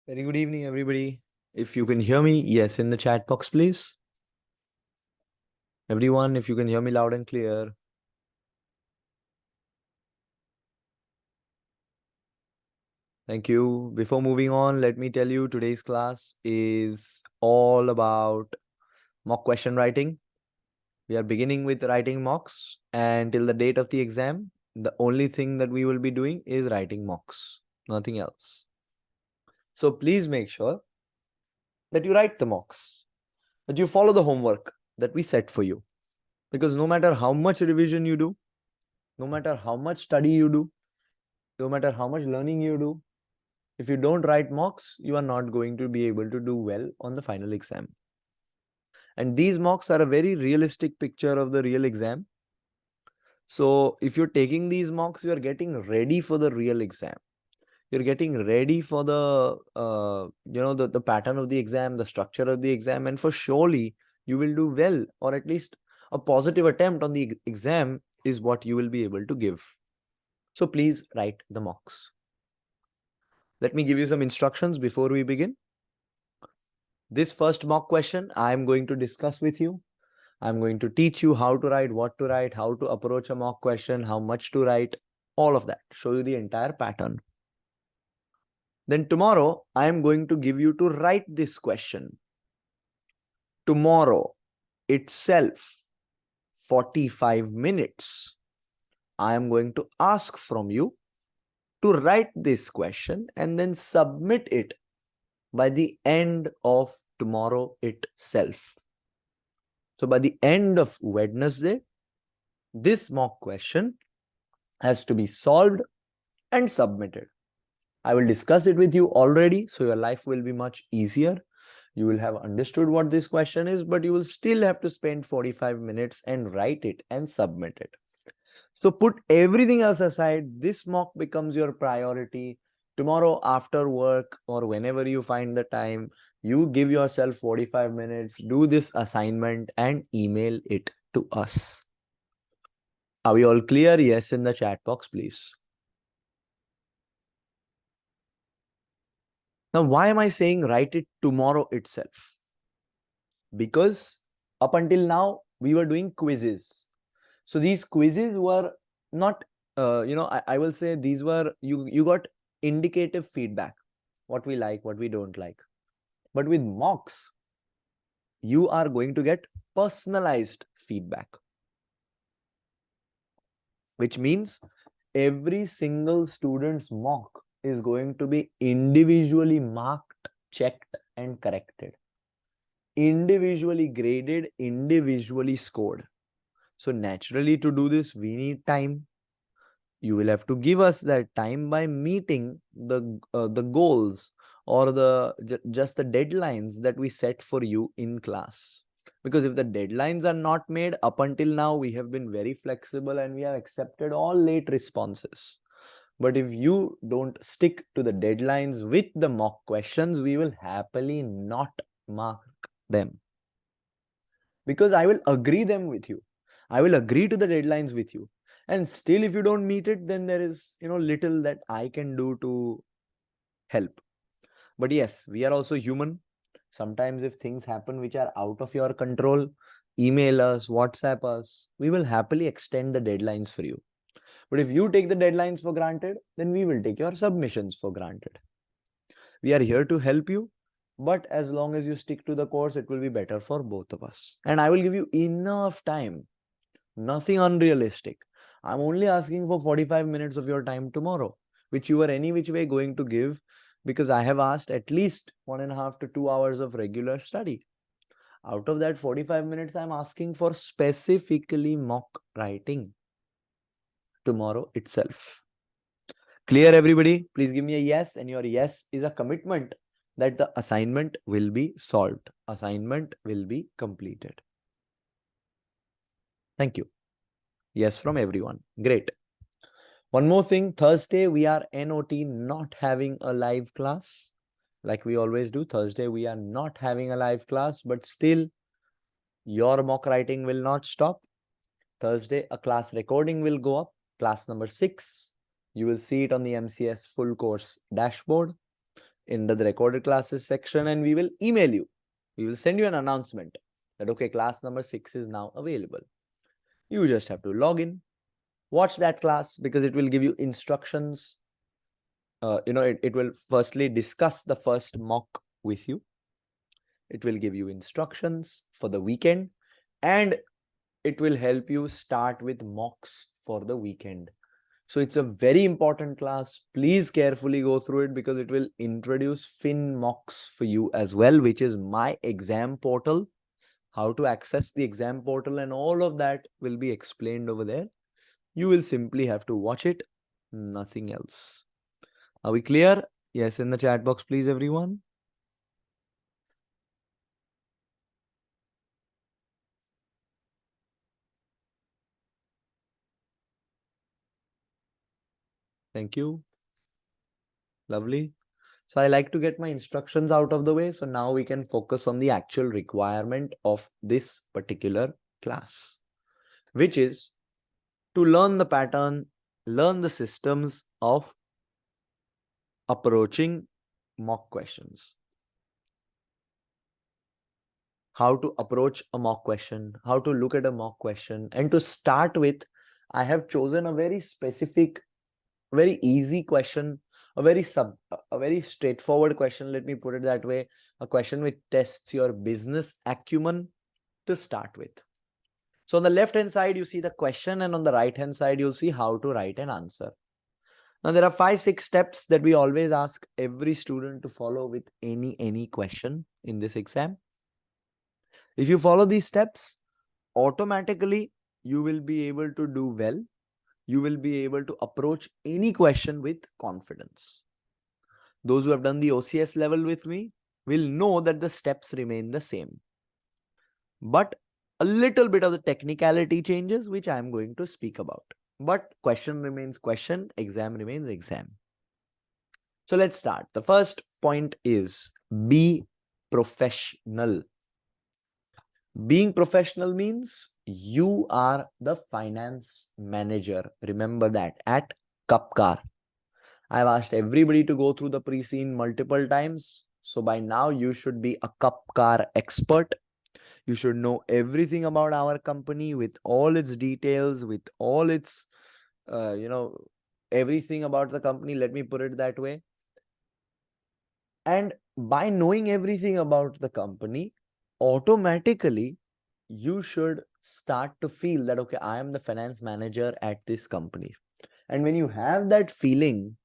Very good evening, everybody. If you can hear me, yes, in the chat box, please. Everyone, if you can hear me loud and clear. Thank you. Before moving on, let me tell you today's class is all about mock question writing. We are beginning with writing mocks, and till the date of the exam, the only thing that we will be doing is writing mocks, nothing else. So please make sure that you write the mocks, that you follow the homework that we set for you. Because no matter how much revision you do, no matter how much study you do, no matter how much learning you do, if you don't write mocks, you are not going to be able to do well on the final exam. And these mocks are a very realistic picture of the real exam. So if you're taking these mocks, you are getting ready for the real exam. You're getting ready for the the pattern of the exam, the structure of the exam, and for surely you will do well, or at least a positive attempt on the exam is what you will be able to give. So please write the mocks. Let me give you some instructions before we begin. This first mock question I am going to discuss with you. I'm going to teach you how to write, what to write, how to approach a mock question, how much to write, all of that. Show you the entire pattern. Then tomorrow, I am going to give you to write this question. Tomorrow itself, 45 minutes, I am going to ask from you to write this question and then submit it by the end of tomorrow itself. So by the end of Wednesday, this mock question has to be solved and submitted. I will discuss it with you already, so your life will be much easier. You will have understood what this question is, but you will still have to spend 45 minutes and write it and submit it. So put everything else aside. This mock becomes your priority. Tomorrow after work or whenever you find the time, you give yourself 45 minutes, do this assignment and email it to us. Are we all clear? Yes, in the chat box, please. Now, why am I saying write it tomorrow itself? Because up until now, we were doing quizzes. So these quizzes were not, I will say these were, you got indicative feedback, what we like, what we don't like. But with mocks, you are going to get personalized feedback, which means every single student's mock is going to be individually marked, checked, and corrected. Individually graded, individually scored. So naturally, to do this, we need time. You will have to give us that time by meeting the goals or just the deadlines that we set for you in class. Because if the deadlines are not made, up until now, we have been very flexible and we have accepted all late responses. But if you don't stick to the deadlines with the mock questions, we will happily not mark them. Because I will agree them with you. I will agree to the deadlines with you. And still, if you don't meet it, then there is, little that I can do to help. But yes, we are also human. Sometimes if things happen which are out of your control, email us, WhatsApp us. We will happily extend the deadlines for you. But if you take the deadlines for granted, then we will take your submissions for granted. We are here to help you. But as long as you stick to the course, it will be better for both of us. And I will give you enough time. Nothing unrealistic. I'm only asking for 45 minutes of your time tomorrow, which you are any which way going to give, because I have asked at least 1.5 to 2 hours of regular study. Out of that 45 minutes, I'm asking for specifically mock writing tomorrow itself. Clear, everybody? Please give me a yes, and your yes is a commitment that the assignment will be solved. Assignment will be completed. Thank you. Yes from everyone. Great. One more thing, Thursday we are NOT not having a live class. Like we always do, Thursday we are not having a live class, but still your mock writing will not stop. Thursday a class recording will go up, class number 6. You will see it on the MCS full course dashboard. in the recorded classes section, and we will email you. We will send you an announcement that, okay, class number 6 is now available. You just have to log in, watch that class, because it will give you instructions. It will firstly discuss the first mock with you. It will give you instructions for the weekend, and it will help you start with mocks for the weekend. So it's a very important class. Please carefully go through it, because it will introduce Fin mocks for you as well, which is my exam portal. How to access the exam portal and all of that will be explained over there. You will simply have to watch it, nothing else. Are we clear? Yes, in the chat box, please, everyone. Thank you. Lovely. So I like to get my instructions out of the way. So now we can focus on the actual requirement of this particular class, which is to learn the pattern, learn the systems of approaching mock questions. How to approach a mock question, how to look at a mock question. And to start with, I have chosen a very specific, very easy question, a very straightforward question. Let me put it that way. A question which tests your business acumen to start with. So on the left hand side, you see the question, and on the right hand side, you'll see how to write an answer. Now there are 5-6 steps that we always ask every student to follow with any question in this exam. If you follow these steps, automatically you will be able to do well. You will be able to approach any question with confidence. Those who have done the OCS level with me will know that the steps remain the same, but a little bit of the technicality changes, which I am going to speak about. But question remains question, exam remains exam. So let's start. The first point is be professional. Being professional means you are the finance manager. Remember that at CuppCarr. I've asked everybody to go through the pre-scene multiple times. So by now you should be a CuppCarr expert. You should know everything about our company with all its details, with all its, everything about the company. Let me put it that way. And by knowing everything about the company, automatically you should start to feel that, okay, I am the finance manager at this company. And when you have that feeling,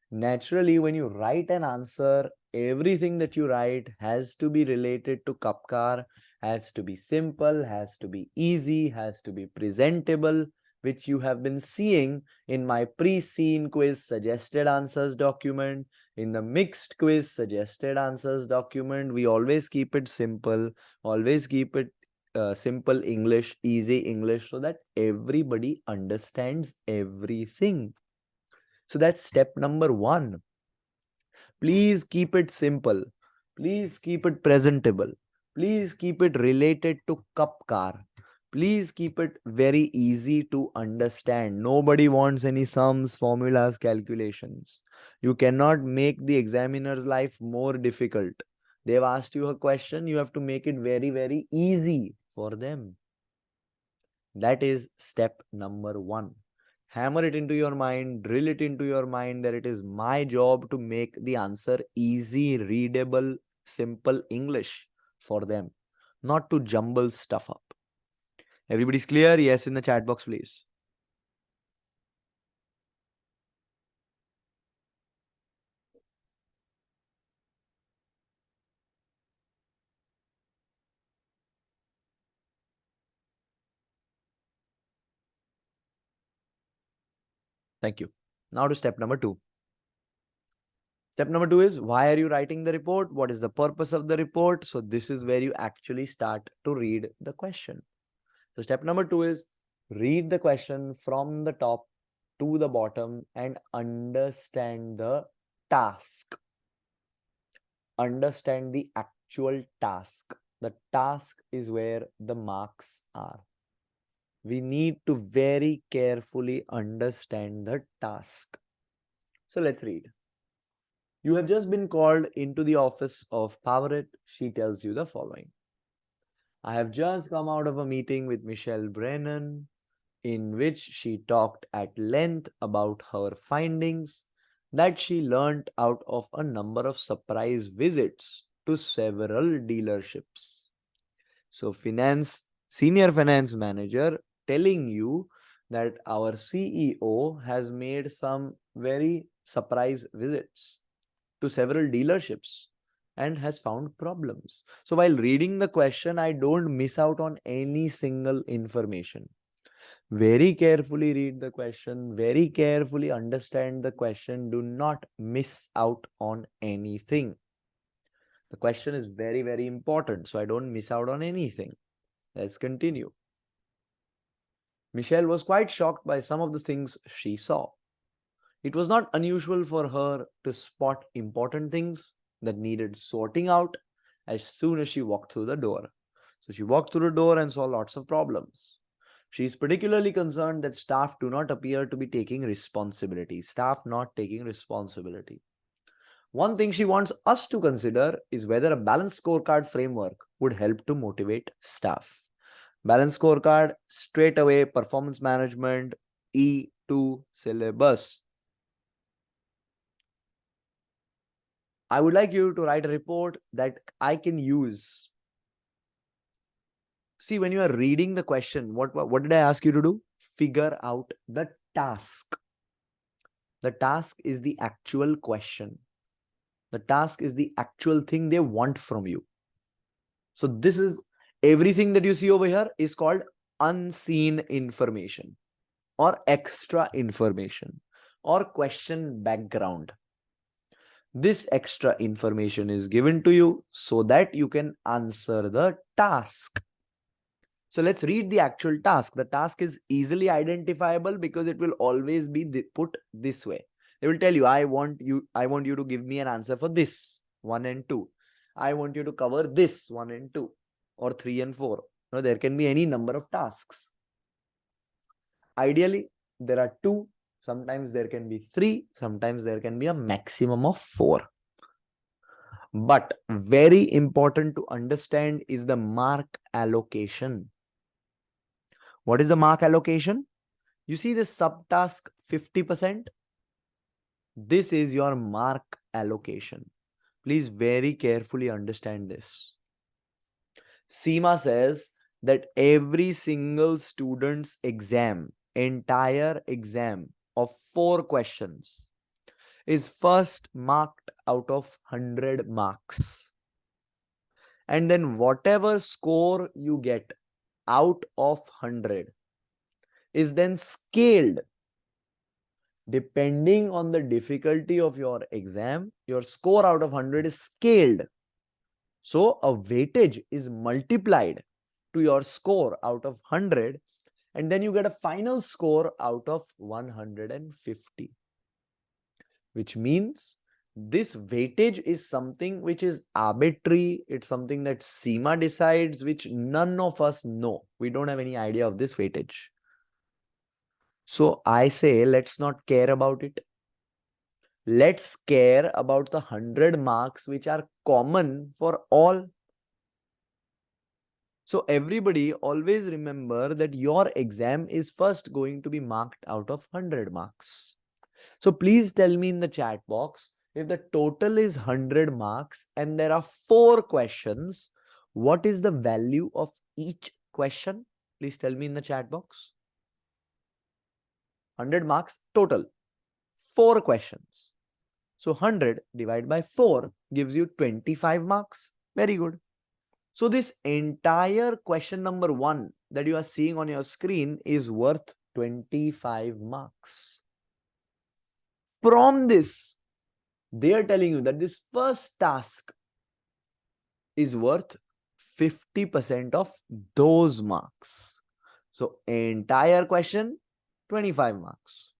naturally, when you write an answer, everything that you write has to be related to CuppCarr, has to be simple, has to be easy, has to be presentable, which you have been seeing in my pre-scene quiz suggested answers document, in the mixed quiz suggested answers document. We always keep it simple, always keep it simple English, easy English, so that everybody understands everything. So that's step number 1. Please keep it simple. Please keep it presentable. Please keep it related to CuppCarr. Please keep it very easy to understand. Nobody wants any sums, formulas, calculations. You cannot make the examiner's life more difficult. They've asked you a question, you have to make it very, very easy for them. That is step number 1. Hammer it into your mind, drill it into your mind that it is my job to make the answer easy, readable, simple English for them, not to jumble stuff up. Everybody's clear? Yes, in the chat box, please. Thank you. Now to step number 2. Step number 2 is, why are you writing the report? What is the purpose of the report? So this is where you actually start to read the question. So step number 2 is, read the question from the top to the bottom and understand the task. Understand the actual task. The task is where the marks are. We need to very carefully understand the task. So let's read. You have just been called into the office of PowerIt. She tells you the following. I have just come out of a meeting with Michelle Brennan, in which she talked at length about her findings that she learnt out of a number of surprise visits to several dealerships. So, senior finance manager telling you that our CEO has made some very surprise visits to several dealerships and has found problems. So while reading the question, I don't miss out on any single information. Very carefully read the question, very carefully understand the question. Do not miss out on anything. The question is very, very important, so I don't miss out on anything. Let's continue. Michelle was quite shocked by some of the things she saw. It was not unusual for her to spot important things that needed sorting out as soon as she walked through the door. So she walked through the door and saw lots of problems. She is particularly concerned that staff do not appear to be taking responsibility. Staff not taking responsibility. One thing she wants us to consider is whether a balanced scorecard framework would help to motivate staff. Balanced scorecard, straight away, performance management, E2 syllabus. I would like you to write a report that I can use. See, when you are reading the question, what did I ask you to do? Figure out the task. The task is the actual question. The task is the actual thing they want from you. So this is everything that you see over here is called unseen information or extra information or question background. This extra information is given to you so that you can answer the task. So let's read the actual task. The task is easily identifiable because it will always be put this way. They will tell you, I want you to give me an answer for this 1 and 2. I want you to cover this 1 and 2 or 3 and 4. Now, there can be any number of tasks. Ideally, there are 2. Sometimes there can be 3. Sometimes there can be a maximum of 4. But very important to understand is the mark allocation. What is the mark allocation? You see this subtask 50%? This is your mark allocation. Please very carefully understand this. Seema says that every single student's exam, entire exam of 4 questions is first marked out of 100 marks. And then whatever score you get out of 100 is then scaled. Depending on the difficulty of your exam, your score out of 100 is scaled. So a weightage is multiplied to your score out of 100, and then you get a final score out of 150. Which means this weightage is something which is arbitrary. It's something that Seema decides, which none of us know. We don't have any idea of this weightage. So I say, let's not care about it. Let's care about the 100 marks which are common for all. So everybody always remember that your exam is first going to be marked out of 100 marks. So please tell me in the chat box, if the total is 100 marks and there are 4 questions, what is the value of each question? Please tell me in the chat box. 100 marks total, 4 questions. So 100 divided by 4 gives you 25 marks. Very good. So this entire question number 1 that you are seeing on your screen is worth 25 marks. From this, they are telling you that this first task is worth 50% of those marks. So entire question, 25 marks.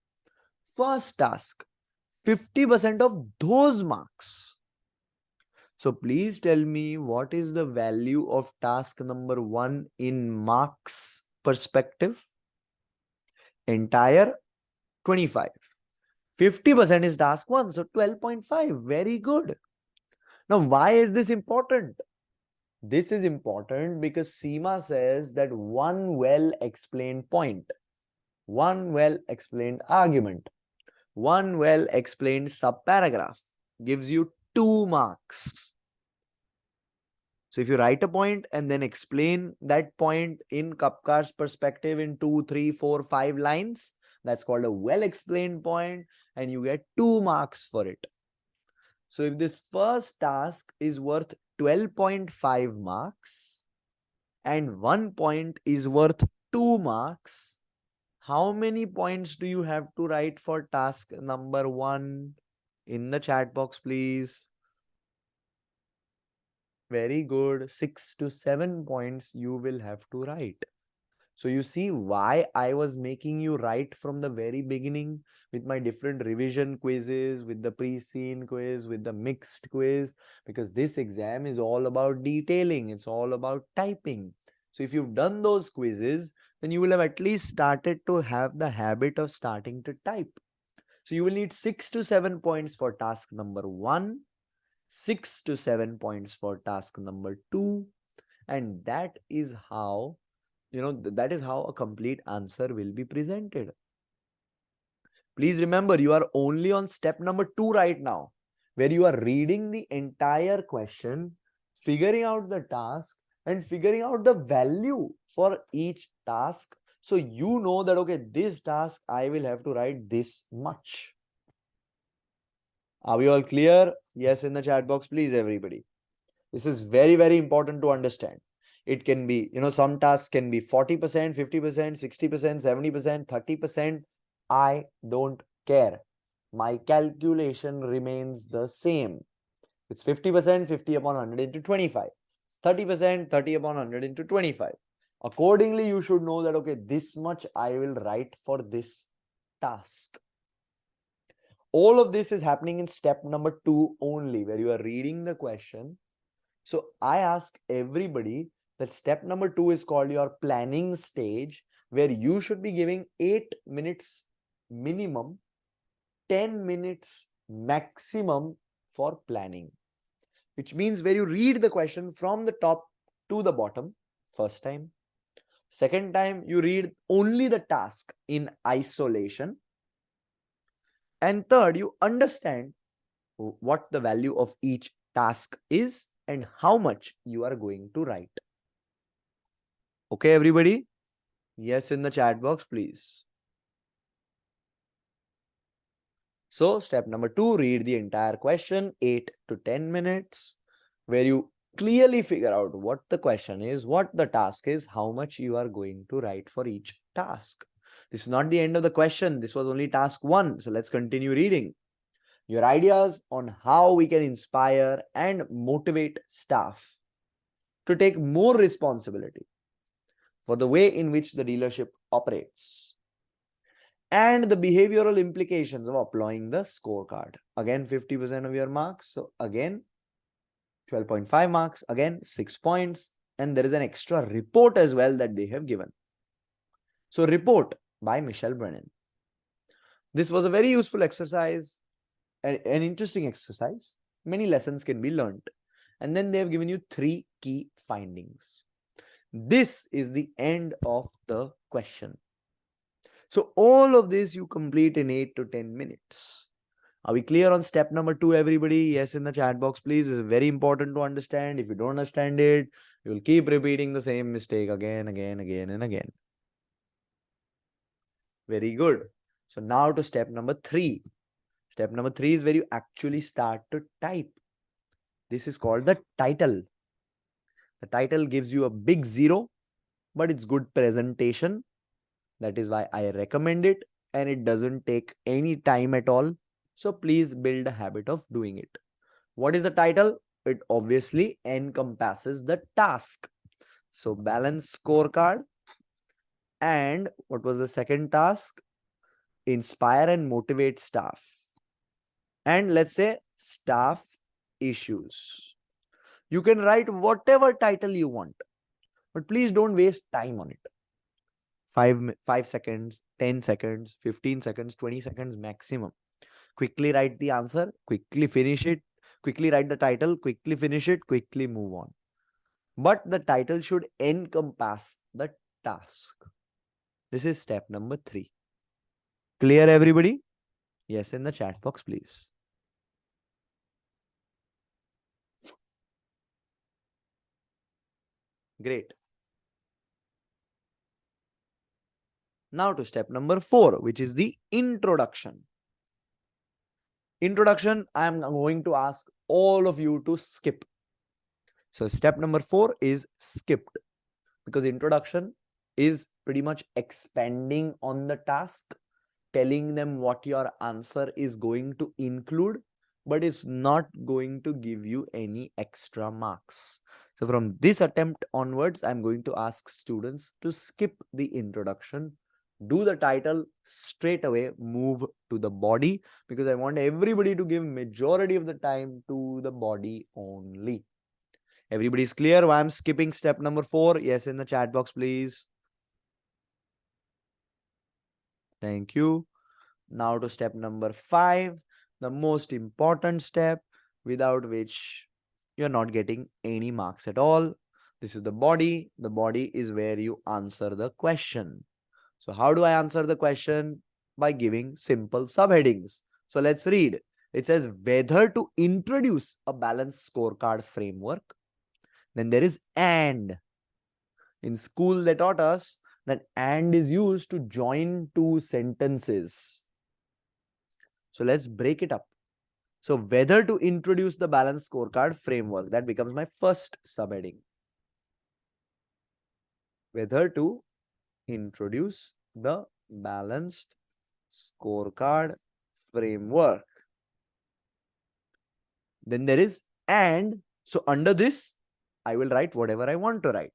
First task, 50% of those marks. So please tell me what is the value of task number 1 in marks perspective? Entire 25. 50% is task 1. So 12.5. Very good. Now, why is this important? This is important because Seema says that one well-explained point, one well-explained argument, one well-explained subparagraph gives you 2 marks. So if you write a point and then explain that point in CuppCarr's perspective in 2, 3, 4, 5 lines, that's called a well-explained point, and you get 2 marks for it. So if this first task is worth 12.5 marks and 1 point is worth 2 marks, how many points do you have to write for task number 1? In the chat box, please. Very good. 6 to 7 points you will have to write. So you see why I was making you write from the very beginning with my different revision quizzes, with the pre-scene quiz, with the mixed quiz, because this exam is all about detailing. It's all about typing. So if you've done those quizzes, then you will have at least started to have the habit of starting to type. So you will need 6 to 7 points for task number 1, 6 to 7 points for task number 2, and that is how that is how a complete answer will be presented. Please remember, you are only on step number 2 right now, where you are reading the entire question, figuring out the task, and figuring out the value for each task. So you know that, okay, this task I will have to write this much. Are we all clear? Yes, in the chat box, please, everybody. This is very, very important to understand. It can be, some tasks can be 40%, 50%, 60%, 70%, 30%. I don't care. My calculation remains the same. It's 50%, 50 upon 100 into 25. 30%, 30 upon 100 into 25. Accordingly, you should know that, okay, this much I will write for this task. All of this is happening in step number 2 only, where you are reading the question. So I ask everybody that step number 2 is called your planning stage, where you should be giving 8 minutes minimum, 10 minutes maximum for planning, which means where you read the question from the top to the bottom first time. Second time, you read only the task in isolation. And third, you understand what the value of each task is and how much you are going to write. Okay, everybody? Yes, in the chat box, please. So, step number 2, read the entire question, 8 to 10 minutes, where you clearly figure out what the question is, what the task is, how much you are going to write for each task. This is not the end of the question. This was only task 1. So, let's continue reading. Your ideas on how we can inspire and motivate staff to take more responsibility for the way in which the dealership operates, and the behavioral implications of applying the scorecard. Again, 50% of your marks. So again, 12.5 marks, again, 6 points. And there is an extra report as well that they have given. So report by Michelle Brennan. This was a very useful exercise, an interesting exercise. Many lessons can be learned. And then they have given you 3 key findings. This is the end of the question. So all of this you complete in 8 to 10 minutes. Are we clear on step number 2, everybody? Yes, in the chat box, please. It's very important to understand. If you don't understand it, you will keep repeating the same mistake again, and again. Very good. So now to step number 3. Step number 3 is where you actually start to type. This is called the title. The title gives you a big 0, but it's good presentation. That is why I recommend it, and it doesn't take any time at all. So please build a habit of doing it. What is the title? It obviously encompasses the task. So balance scorecard. And what was the second task? Inspire and motivate staff. And let's say staff issues. You can write whatever title you want, but please don't waste time on it. 5 seconds, 10 seconds, 15 seconds, 20 seconds maximum. Quickly write the answer, quickly finish it, quickly write the title, quickly finish it, quickly move on. But the title should encompass the task. This is step number 3. Clear, everybody? Yes, in the chat box, please. Great. Now to step number 4, which is the introduction. Introduction, I am going to ask all of you to skip. So step number 4 is skipped, because introduction is pretty much expanding on the task, telling them what your answer is going to include, but is not going to give you any extra marks. So from this attempt onwards, I'm going to ask students to skip the introduction, do the title straight away, move to the body, because I want everybody to give majority of the time to the body only. Everybody's clear why I'm skipping step number 4? Yes, in the chat box, please. Thank you. Now to step number 5, the most important step, without which you're not getting any marks at all. This is the body. The body is where you answer the question. So how do I answer the question? By giving simple subheadings. So let's read. It says whether to introduce a balanced scorecard framework. Then there is and. In school, they taught us that and is used to join two sentences. So let's break it up. So whether to introduce the balanced scorecard framework, that becomes my first subheading. Whether to introduce the balanced scorecard framework. Then there is and. So under this, I will write whatever I want to write.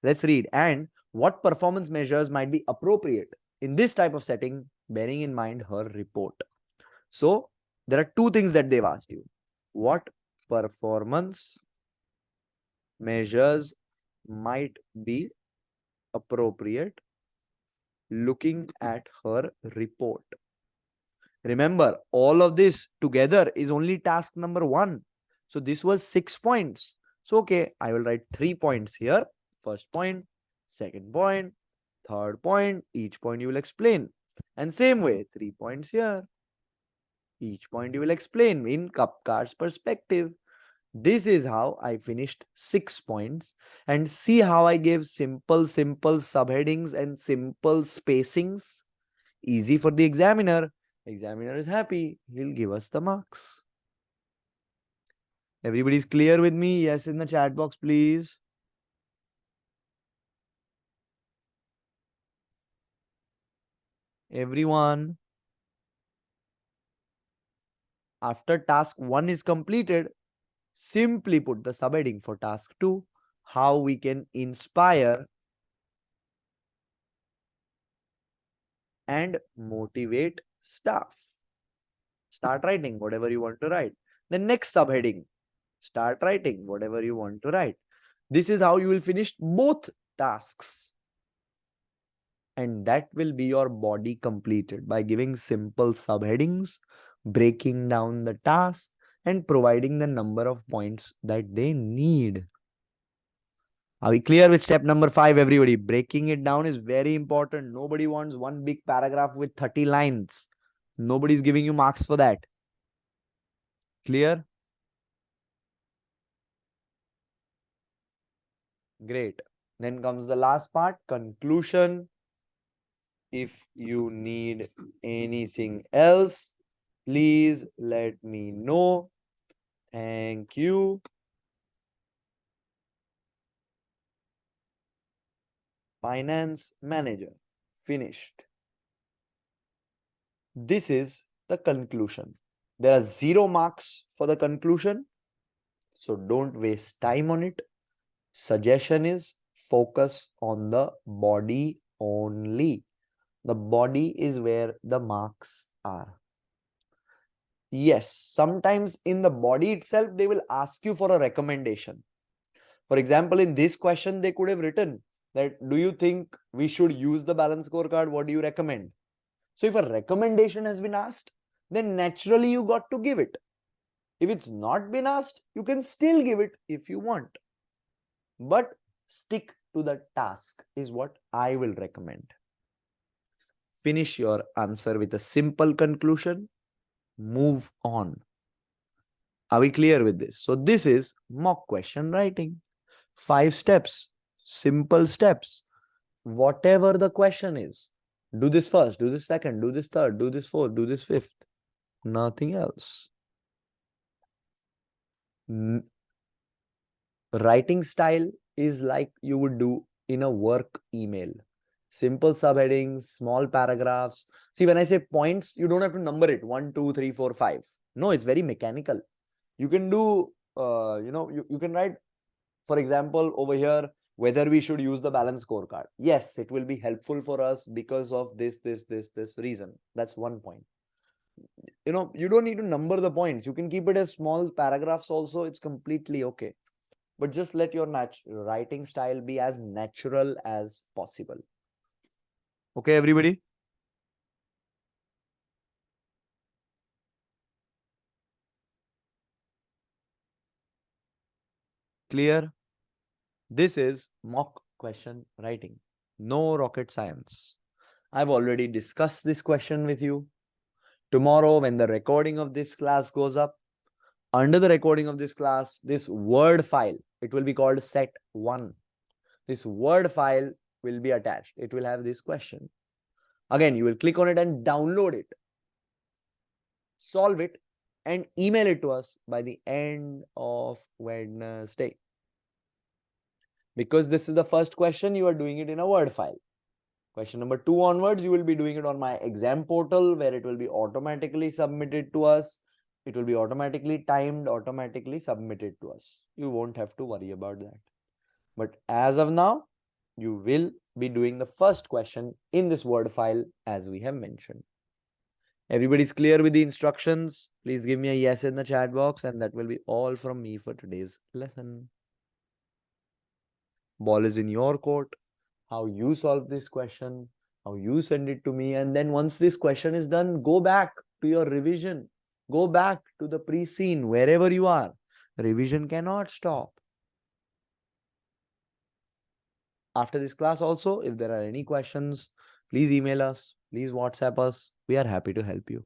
Let's read. And what performance measures might be appropriate in this type of setting, bearing in mind her report. So there are two things that they've asked you. What performance measures might be appropriate looking at her report? Remember, all of this together is only task number 1. So this was 6 points. So, okay, I will write 3 points here. First point, second point, third point. Each point you will explain. And same way, 3 points here. Each point you will explain in CuppCarr's perspective. This is how I finished 6 points. And see how I gave simple subheadings and simple spacings. Easy for the examiner. Examiner is happy. He'll give us the marks. Everybody's clear with me? Yes, in the chat box, please. Everyone. After task 1 is completed, simply put the subheading for task 2, how we can inspire and motivate staff. Start writing whatever you want to write. The next subheading, start writing whatever you want to write. This is how you will finish both tasks. And that will be your body completed by giving simple subheadings, breaking down the task, and providing the number of points that they need. Are we clear with step number 5, everybody? Breaking it down is very important. Nobody wants one big paragraph with 30 lines. Nobody's giving you marks for that. Clear? Great. Then comes the last part, conclusion. If you need anything else, please let me know. Thank you. Finance manager. Finished. This is the conclusion. There are 0 marks for the conclusion, so don't waste time on it. Suggestion is focus on the body only. The body is where the marks are. Yes, sometimes in the body itself, they will ask you for a recommendation. For example, in this question, they could have written that, do you think we should use the balance scorecard? What do you recommend? So if a recommendation has been asked, then naturally you got to give it. If it's not been asked, you can still give it if you want. But stick to the task is what I will recommend. Finish your answer with a simple conclusion. Move on. Are we clear with this? So this is mock question writing. 5 steps, simple steps. Whatever the question is, do this first, do this second, do this third, do this fourth, do this fifth. Nothing else. Writing style is like you would do in a work email. Simple subheadings, small paragraphs. See, when I say points, you don't have to number it 1, 2, 3, 4, 5. No, it's very mechanical. You can do, you can write, for example, over here, whether we should use the balance scorecard. Yes, it will be helpful for us because of this reason. That's one point. You don't need to number the points. You can keep it as small paragraphs also. It's completely okay. But just let your writing style be as natural as possible. Okay, everybody? Clear? This is mock question writing. No rocket science. I've already discussed this question with you. Tomorrow, when the recording of this class goes up, under the recording of this class, this Word file, it will be called set 1. This Word file will be attached. It will have this question. Again, you will click on it and download it. Solve it and email it to us by the end of Wednesday. Because this is the first question, you are doing it in a Word file. Question number 2 onwards, you will be doing it on my exam portal where it will be automatically submitted to us. It will be automatically timed, automatically submitted to us. You won't have to worry about that. But as of now, you will be doing the first question in this Word file as we have mentioned. Everybody's clear with the instructions? Please give me a yes in the chat box, and that will be all from me for today's lesson. Ball is in your court. How you solve this question, how you send it to me, and then once this question is done, go back to your revision. Go back to the pre-scene, wherever you are. Revision cannot stop. After this class also, if there are any questions, please email us, please WhatsApp us. We are happy to help you.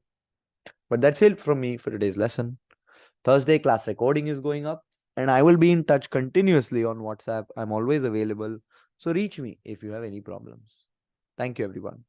But that's it from me for today's lesson. Thursday class recording is going up, and I will be in touch continuously on WhatsApp. I'm always available. So reach me if you have any problems. Thank you, everyone.